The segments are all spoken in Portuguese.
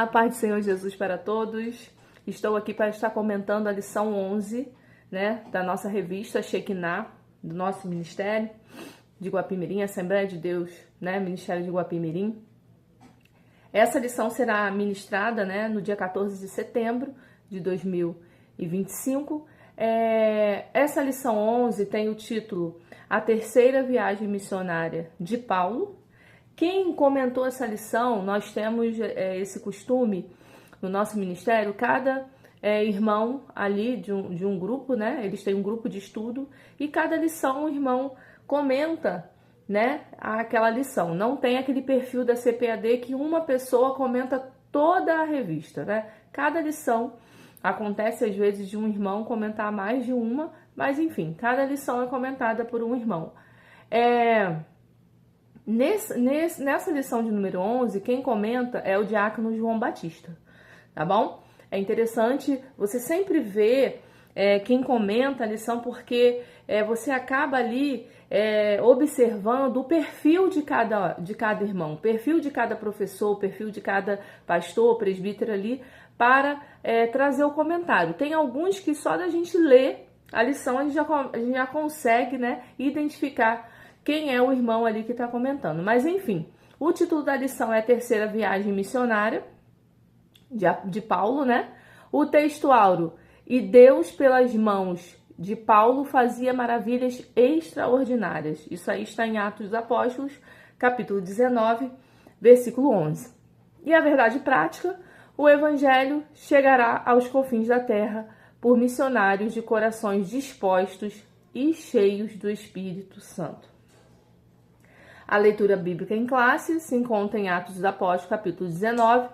paz do Senhor Jesus para todos. Estou aqui para estar comentando a lição 11, né, da nossa revista Shekinah, do nosso ministério de Guapimirim, Assembleia de Deus, né, Ministério de Guapimirim. Essa lição será ministrada, né, no dia 14 de setembro de 2025. Essa lição 11 tem o título A Terceira Viagem Missionária de Paulo. Quem comentou essa lição, nós temos esse costume no nosso ministério, cada irmão ali de um grupo, né? Eles têm um grupo de estudo e cada lição o irmão comenta, né, aquela lição. Não tem aquele perfil da CPAD que uma pessoa comenta toda a revista, né? Cada lição acontece às vezes de um irmão comentar mais de uma, mas enfim, cada lição é comentada por um irmão. Nessa lição de número 11, quem comenta é o diácono João Batista, tá bom? É interessante você sempre ver quem comenta a lição, porque você acaba ali observando o perfil de cada irmão, o perfil de cada professor, o perfil de cada pastor, presbítero ali, para trazer o comentário. Tem alguns que só da gente ler a lição a gente já consegue, né, identificar quem é o irmão ali que está comentando. Mas enfim, o título da lição é a Terceira Viagem Missionária de Paulo, né? O texto áureo: e Deus pelas mãos de Paulo fazia maravilhas extraordinárias. Isso aí está em Atos dos Apóstolos, capítulo 19, versículo 11. E a verdade prática: o evangelho chegará aos confins da terra por missionários de corações dispostos e cheios do Espírito Santo. A leitura bíblica em classe se encontra em Atos dos Apóstolos, capítulo 19,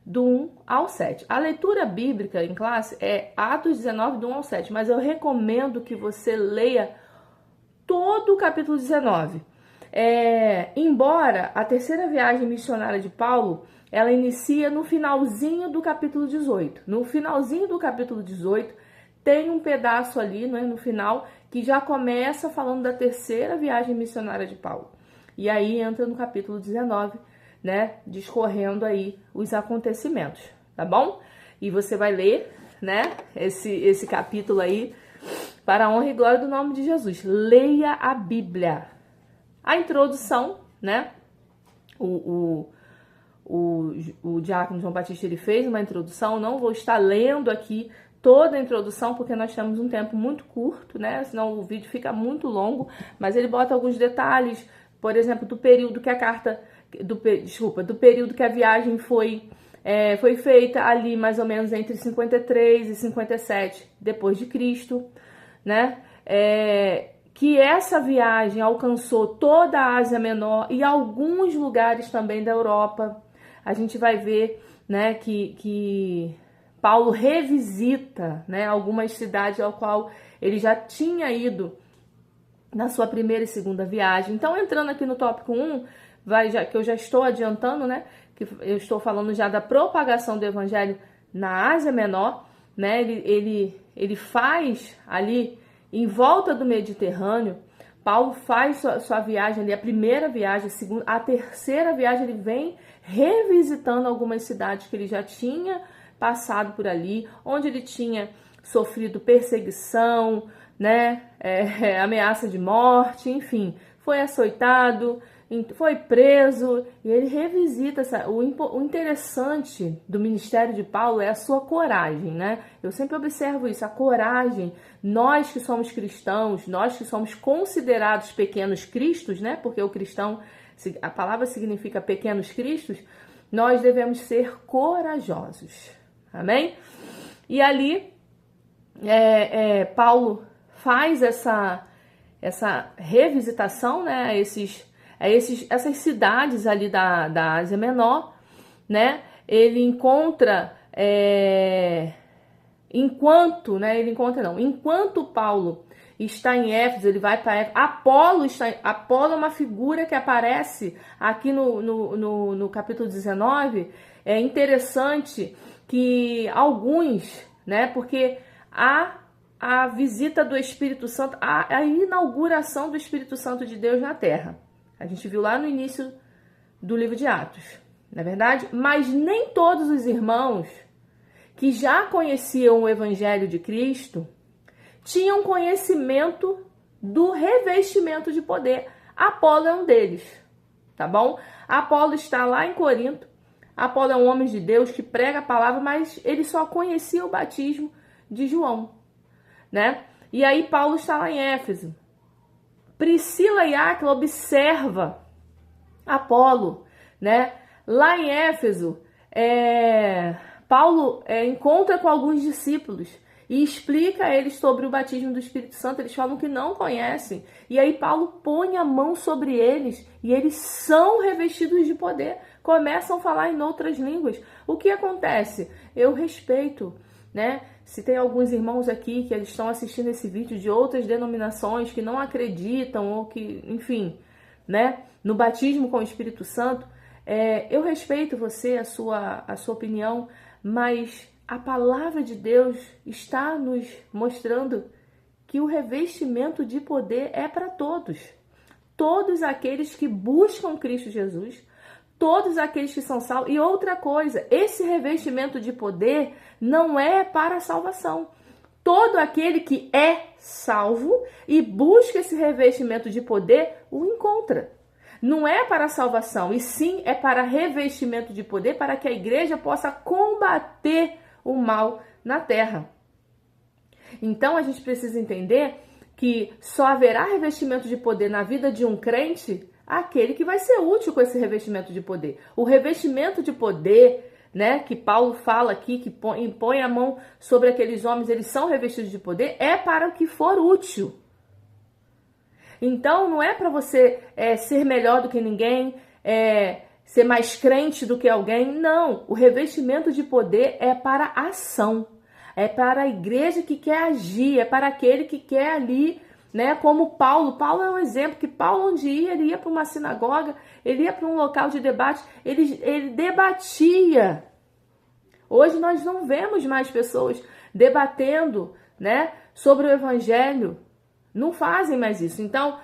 do 1 ao 7. A leitura bíblica em classe é Atos 19, do 1 ao 7, mas eu recomendo que você leia todo o capítulo 19. Embora a terceira viagem missionária de Paulo, ela inicia no finalzinho do capítulo 18. No finalzinho do capítulo 18, tem um pedaço ali, né, no final, que já começa falando da terceira viagem missionária de Paulo. E aí entra no capítulo 19, né, discorrendo aí os acontecimentos, tá bom? E você vai ler, né, esse capítulo aí para a honra e glória do nome de Jesus. Leia a Bíblia. A introdução, né, o diácono João Batista, ele fez uma introdução. Não vou estar lendo aqui toda a introdução, porque nós temos um tempo muito curto, né, senão o vídeo fica muito longo, mas ele bota alguns detalhes, por exemplo, do período que a carta, do período que a viagem foi feita ali, mais ou menos entre 53 e 57 depois de Cristo, né? Que essa viagem alcançou toda a Ásia Menor e alguns lugares também da Europa. A gente vai ver, né, que Paulo revisita, né, algumas cidades ao qual ele já tinha ido na sua primeira e segunda viagem. Então, entrando aqui no tópico 1, que eu já estou adiantando, né, que eu estou falando já da propagação do evangelho na Ásia Menor, né, ele faz ali em volta do Mediterrâneo. Paulo faz sua viagem ali, a primeira viagem, a segunda, a terceira viagem, ele vem revisitando algumas cidades que ele já tinha passado por ali, onde ele tinha sofrido perseguição, né, ameaça de morte, enfim, foi açoitado, foi preso, e ele revisita o interessante do ministério de Paulo é a sua coragem, né? Eu sempre observo isso, a coragem. Nós que somos cristãos, nós que somos considerados pequenos cristos, né? Porque o cristão, a palavra significa pequenos cristos, nós devemos ser corajosos, amém? E ali, Paulo faz essa revisitação, né, essas cidades ali da Ásia Menor, né? Ele encontra, enquanto Paulo está em Éfeso, ele vai para Éfeso. Apolo é uma figura que aparece aqui no capítulo 19. É interessante que alguns, né, porque a visita do Espírito Santo, a inauguração do Espírito Santo de Deus na Terra. A gente viu lá no início do livro de Atos, não é verdade? Mas nem todos os irmãos que já conheciam o Evangelho de Cristo tinham conhecimento do revestimento de poder. Apolo é um deles, tá bom? Apolo está lá em Corinto. Apolo é um homem de Deus que prega a palavra, mas ele só conhecia o batismo de João, né? E aí Paulo está lá em Éfeso. Priscila e Áquila observa Apolo, né? Lá em Éfeso, Paulo encontra com alguns discípulos e explica a eles sobre o batismo do Espírito Santo. Eles falam que não conhecem. E aí Paulo põe a mão sobre eles e eles são revestidos de poder. Começam a falar em outras línguas. O que acontece? Eu respeito, né? Se tem alguns irmãos aqui que estão assistindo esse vídeo de outras denominações que não acreditam ou que, enfim, né, no batismo com o Espírito Santo, eu respeito você, a sua opinião, mas a palavra de Deus está nos mostrando que o revestimento de poder é para todos. Todos aqueles que buscam Cristo Jesus, todos aqueles que são salvos. E outra coisa, esse revestimento de poder não é para a salvação. Todo aquele que é salvo e busca esse revestimento de poder, o encontra. Não é para a salvação, e sim é para revestimento de poder, para que a igreja possa combater o mal na terra. Então a gente precisa entender que só haverá revestimento de poder na vida de um crente aquele que vai ser útil com esse revestimento de poder. O revestimento de poder, né, que Paulo fala aqui, que impõe a mão sobre aqueles homens, eles são revestidos de poder, é para o que for útil. Então não é para você ser melhor do que ninguém, ser mais crente do que alguém. Não, o revestimento de poder é para a ação. É para a igreja que quer agir, é para aquele que quer ali, né? Como Paulo. Paulo é um exemplo que Paulo, onde ia, ele ia para uma sinagoga, ele ia para um local de debate, ele debatia. Hoje nós não vemos mais pessoas debatendo, né, sobre o evangelho. Não fazem mais isso. Então,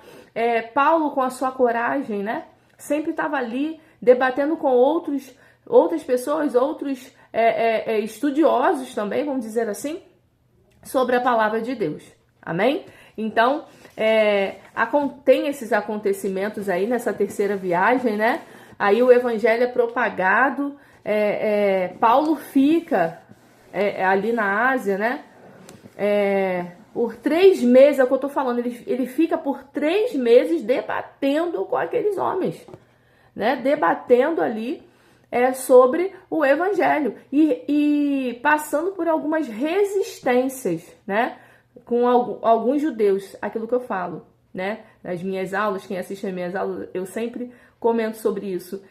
Paulo, com a sua coragem, né, sempre estava ali debatendo com outras pessoas, outros estudiosos também, vamos dizer assim, sobre a palavra de Deus. Amém? Então, tem esses acontecimentos aí nessa terceira viagem, né? Aí o evangelho é propagado, Paulo fica ali na Ásia, né? Por 3 meses, é o que eu tô falando, ele fica por 3 meses debatendo com aqueles homens, né? Debatendo ali sobre o evangelho e passando por algumas resistências, né? Com alguns judeus, aquilo que eu falo, né? Nas minhas aulas, quem assiste às minhas aulas, eu sempre comento sobre isso,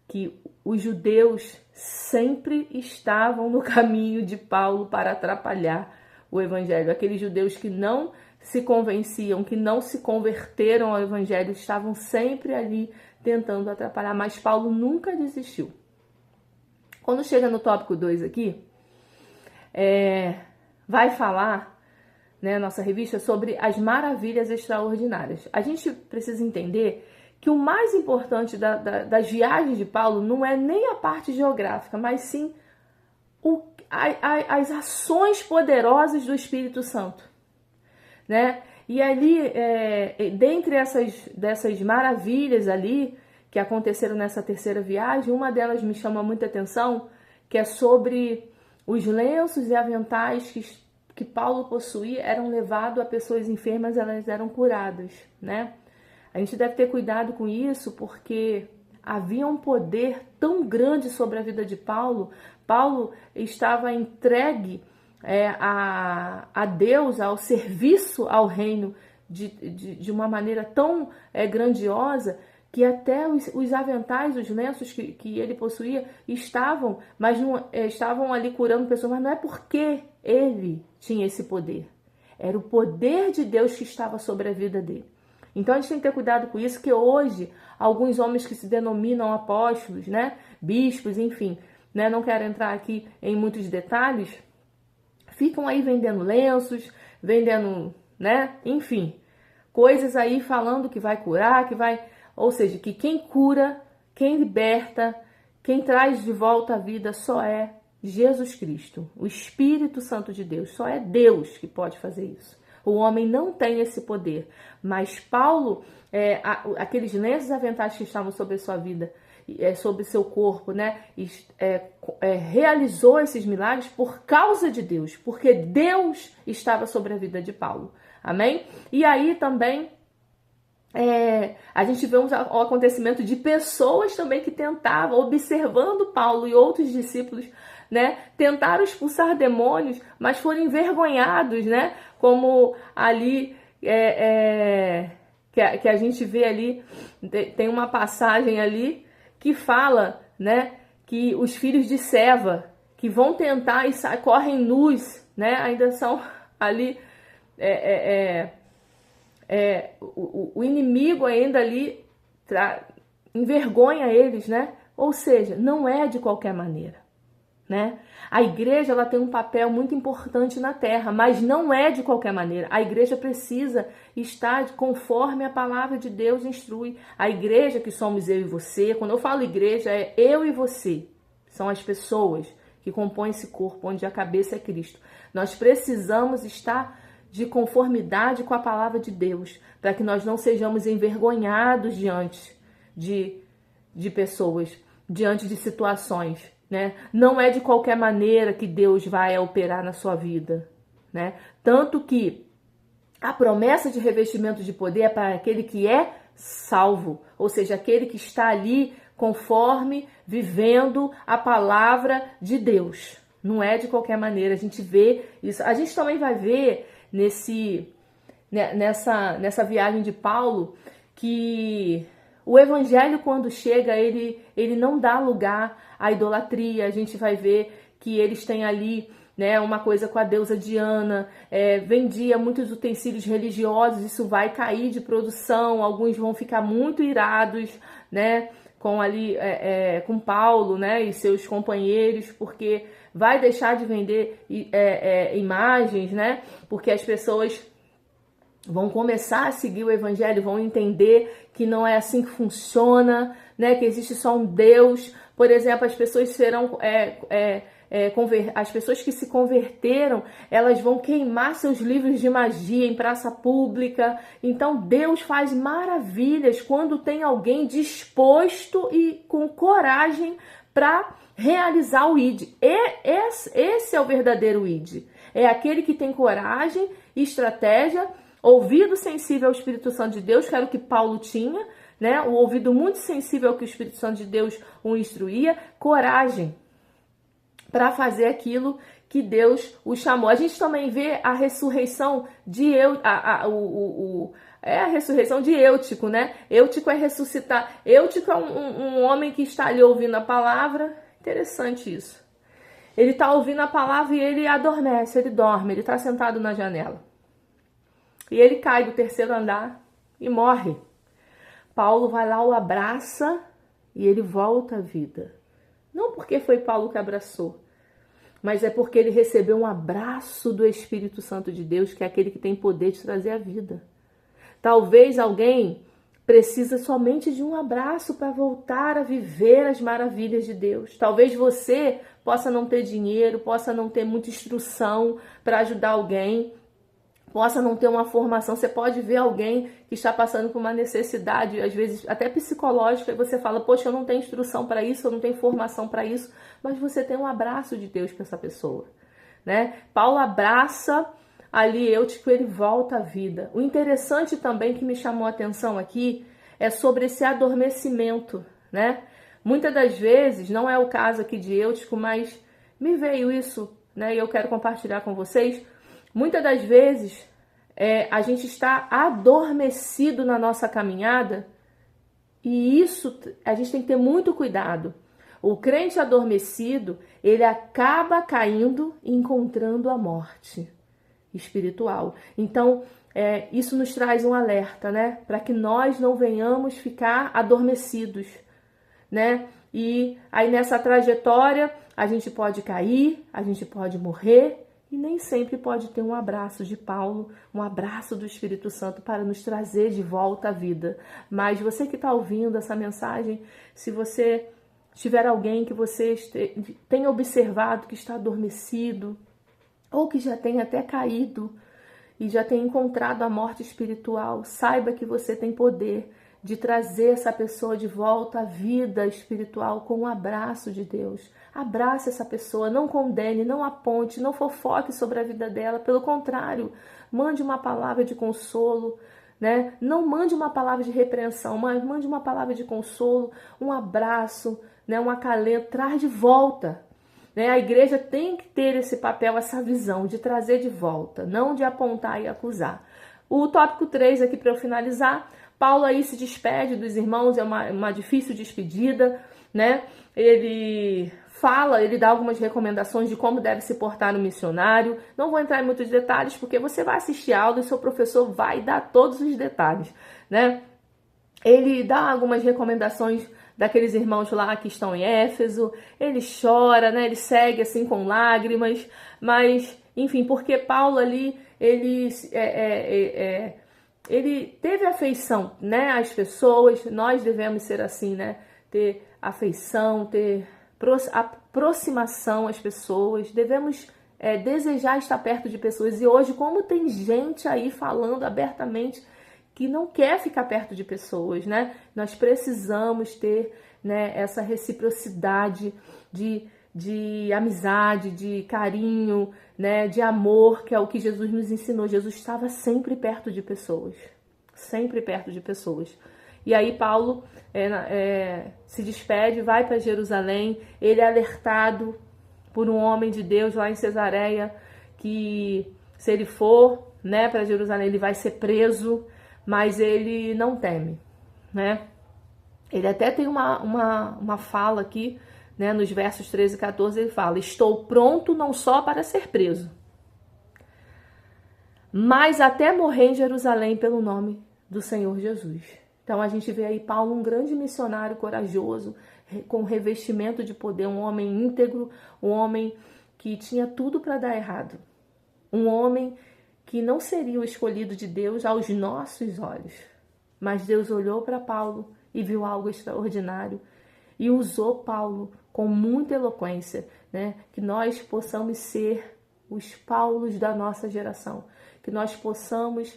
que os judeus sempre estavam no caminho de Paulo para atrapalhar o evangelho. Aqueles judeus que não se convenciam, que não se converteram ao evangelho, estavam sempre ali tentando atrapalhar, mas Paulo nunca desistiu. Quando chega no tópico 2 aqui, vai falar, né, nossa revista, sobre as maravilhas extraordinárias. A gente precisa entender que o mais importante das viagens de Paulo não é nem a parte geográfica, mas sim as ações poderosas do Espírito Santo, né? E ali, dentre dessas maravilhas ali que aconteceram nessa terceira viagem, uma delas me chama muita atenção, que é sobre os lenços e aventais que Paulo possuía, eram levados a pessoas enfermas, elas eram curadas, né? A gente deve ter cuidado com isso, porque havia um poder tão grande sobre a vida de Paulo. Paulo estava entregue a Deus, ao serviço ao reino de uma maneira tão grandiosa, que até os aventais, os lenços que ele possuía estavam ali curando pessoas, mas não é porque ele tinha esse poder. Era o poder de Deus que estava sobre a vida dele. Então a gente tem que ter cuidado com isso, que hoje alguns homens que se denominam apóstolos, né, bispos, enfim, né, não quero entrar aqui em muitos detalhes, ficam aí vendendo lenços, vendendo, né, enfim, coisas aí falando que vai curar, ou seja, que quem cura quem liberta, quem traz de volta a vida só é Jesus Cristo, o Espírito Santo de Deus. Só é Deus que pode fazer isso. O homem não tem esse poder. Mas Paulo, aqueles lenços aventais que estavam sobre a sua vida, sobre seu corpo, né, realizou esses milagres por causa de Deus, porque Deus estava sobre a vida de Paulo. Amém? E aí também a gente vê o acontecimento de pessoas também que tentavam, observando Paulo e outros discípulos, né, tentaram expulsar demônios, mas foram envergonhados, né, como ali que a gente vê ali, tem uma passagem ali que fala, né, que os filhos de Seva, que vão tentar e correm nus, né, ainda são ali, o inimigo ainda ali envergonha eles, né, ou seja, não é de qualquer maneira, né. A igreja, ela tem um papel muito importante na terra, mas não é de qualquer maneira. A igreja precisa estar conforme a palavra de Deus instrui. A igreja que somos eu e você, quando eu falo igreja, é eu e você. São as pessoas que compõem esse corpo, onde a cabeça é Cristo. Nós precisamos estar de conformidade com a palavra de Deus, para que nós não sejamos envergonhados diante de pessoas, diante de situações. Né? Não é de qualquer maneira que Deus vai operar na sua vida, né? Tanto que a promessa de revestimento de poder é para aquele que é salvo, ou seja, aquele que está ali conforme, vivendo a palavra de Deus. Não é de qualquer maneira, a gente vê isso. A gente também vai ver nessa viagem de Paulo que o evangelho, quando chega, ele não dá lugar à idolatria. A gente vai ver que eles têm ali, né, uma coisa com a deusa Diana, vendia muitos utensílios religiosos, isso vai cair de produção, alguns vão ficar muito irados, né, com Paulo, né, e seus companheiros, porque vai deixar de vender imagens, né, porque as pessoas vão começar a seguir o evangelho, vão entender que não é assim que funciona, né? Que existe só um Deus. Por exemplo, as pessoas serão as pessoas que se converteram, elas vão queimar seus livros de magia em praça pública. Então Deus faz maravilhas quando tem alguém disposto e com coragem para realizar o ID. Esse é o verdadeiro ID. É aquele que tem coragem, estratégia, ouvido sensível ao Espírito Santo de Deus, que era o que Paulo tinha, né? O ouvido muito sensível ao que o Espírito Santo de Deus o instruía, coragem para fazer aquilo que Deus o chamou. A gente também vê a ressurreição de a ressurreição de Eutico, né? Eutico é ressuscitar. Eutico é um homem que está ali ouvindo a palavra. Interessante isso. Ele está ouvindo a palavra e ele adormece, ele dorme, ele está sentado na janela. E ele cai do terceiro andar e morre. Paulo vai lá, o abraça e ele volta à vida. Não porque foi Paulo que abraçou, mas é porque ele recebeu um abraço do Espírito Santo de Deus, que é aquele que tem poder de trazer a vida. Talvez alguém precisa somente de um abraço para voltar a viver as maravilhas de Deus. Talvez você possa não ter dinheiro, possa não ter muita instrução para ajudar alguém, possa não ter uma formação. Você pode ver alguém que está passando por uma necessidade, às vezes até psicológica, e você fala, poxa, eu não tenho instrução para isso, eu não tenho formação para isso, mas você tem um abraço de Deus para essa pessoa, né? Paulo abraça ali Eutico, ele volta à vida. O interessante também que me chamou a atenção aqui é sobre esse adormecimento, né? Muitas das vezes, não é o caso aqui de Eutico, mas me veio isso, né? E eu quero compartilhar com vocês. Muitas das vezes a gente está adormecido na nossa caminhada e isso a gente tem que ter muito cuidado. O crente adormecido, ele acaba caindo e encontrando a morte espiritual. Então, isso nos traz um alerta, né? Para que nós não venhamos ficar adormecidos, né? E aí nessa trajetória a gente pode cair, a gente pode morrer. E nem sempre pode ter um abraço de Paulo, um abraço do Espírito Santo para nos trazer de volta à vida. Mas você que está ouvindo essa mensagem, se você tiver alguém que você tenha observado que está adormecido, ou que já tenha até caído e já tenha encontrado a morte espiritual, saiba que você tem poder de trazer essa pessoa de volta à vida espiritual com um abraço de Deus. Abrace essa pessoa, não condene, não aponte, não fofoque sobre a vida dela. Pelo contrário, mande uma palavra de consolo, né? Não mande uma palavra de repreensão, mas mande uma palavra de consolo, um abraço, né? Um acalento, traz de volta. A igreja tem que ter esse papel, essa visão de trazer de volta, não de apontar e acusar. O tópico 3 aqui para eu finalizar, Paulo aí se despede dos irmãos, é uma difícil despedida, né? Ele dá algumas recomendações de como deve se portar no missionário. Não vou entrar em muitos detalhes, porque você vai assistir a aula e seu professor vai dar todos os detalhes, né? Ele dá algumas recomendações daqueles irmãos lá que estão em Éfeso, ele chora, né? Ele segue assim com lágrimas, mas, enfim, porque Paulo ali, ele teve afeição, né, às pessoas. Nós devemos ser assim, né? Ter afeição, ter aproximação às pessoas, devemos desejar estar perto de pessoas. E hoje, como tem gente aí falando abertamente que não quer ficar perto de pessoas, né? Nós precisamos ter, né, essa reciprocidade de amizade, de carinho, né, de amor, que é o que Jesus nos ensinou. Jesus estava sempre perto de pessoas, sempre perto de pessoas. E aí Paulo se despede, vai para Jerusalém. Ele é alertado por um homem de Deus lá em Cesareia que se ele for, né, para Jerusalém, ele vai ser preso, mas ele não teme, né? Ele até tem uma fala aqui, né, nos versos 13 e 14, ele fala: estou pronto não só para ser preso, mas até morrer em Jerusalém pelo nome do Senhor Jesus. Então a gente vê aí Paulo, um grande missionário corajoso, com revestimento de poder, um homem íntegro, um homem que tinha tudo para dar errado, um homem que não seria o escolhido de Deus aos nossos olhos. Mas Deus olhou para Paulo e viu algo extraordinário e usou Paulo com muita eloquência, né? Que nós possamos ser os Paulos da nossa geração, que nós possamos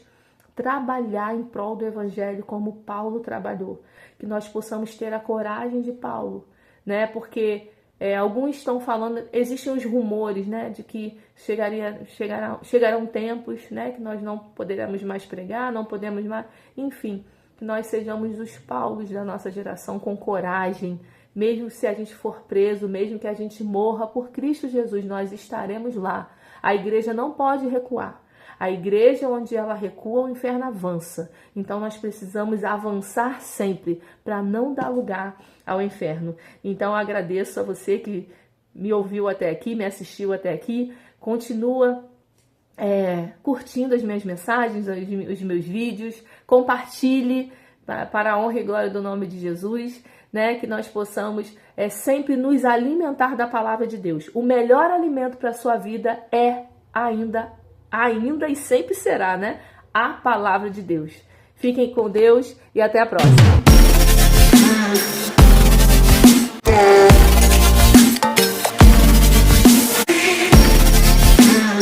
trabalhar em prol do Evangelho como Paulo trabalhou, que nós possamos ter a coragem de Paulo, né? Porque alguns estão falando, existem os rumores, né, de que chegarão tempos, né, que nós não poderemos mais pregar, não podemos mais, enfim, que nós sejamos os Paulos da nossa geração com coragem, mesmo se a gente for preso, mesmo que a gente morra por Cristo Jesus, nós estaremos lá. A igreja não pode recuar. A igreja, onde ela recua, o inferno avança. Então nós precisamos avançar sempre para não dar lugar ao inferno. Então eu agradeço a você que me ouviu até aqui, me assistiu até aqui. Continua curtindo as minhas mensagens, os meus vídeos. Compartilhe para a honra e glória do nome de Jesus, né? Que nós possamos sempre nos alimentar da palavra de Deus. O melhor alimento para a sua vida é ainda e sempre será, né? A palavra de Deus. Fiquem com Deus e até a próxima.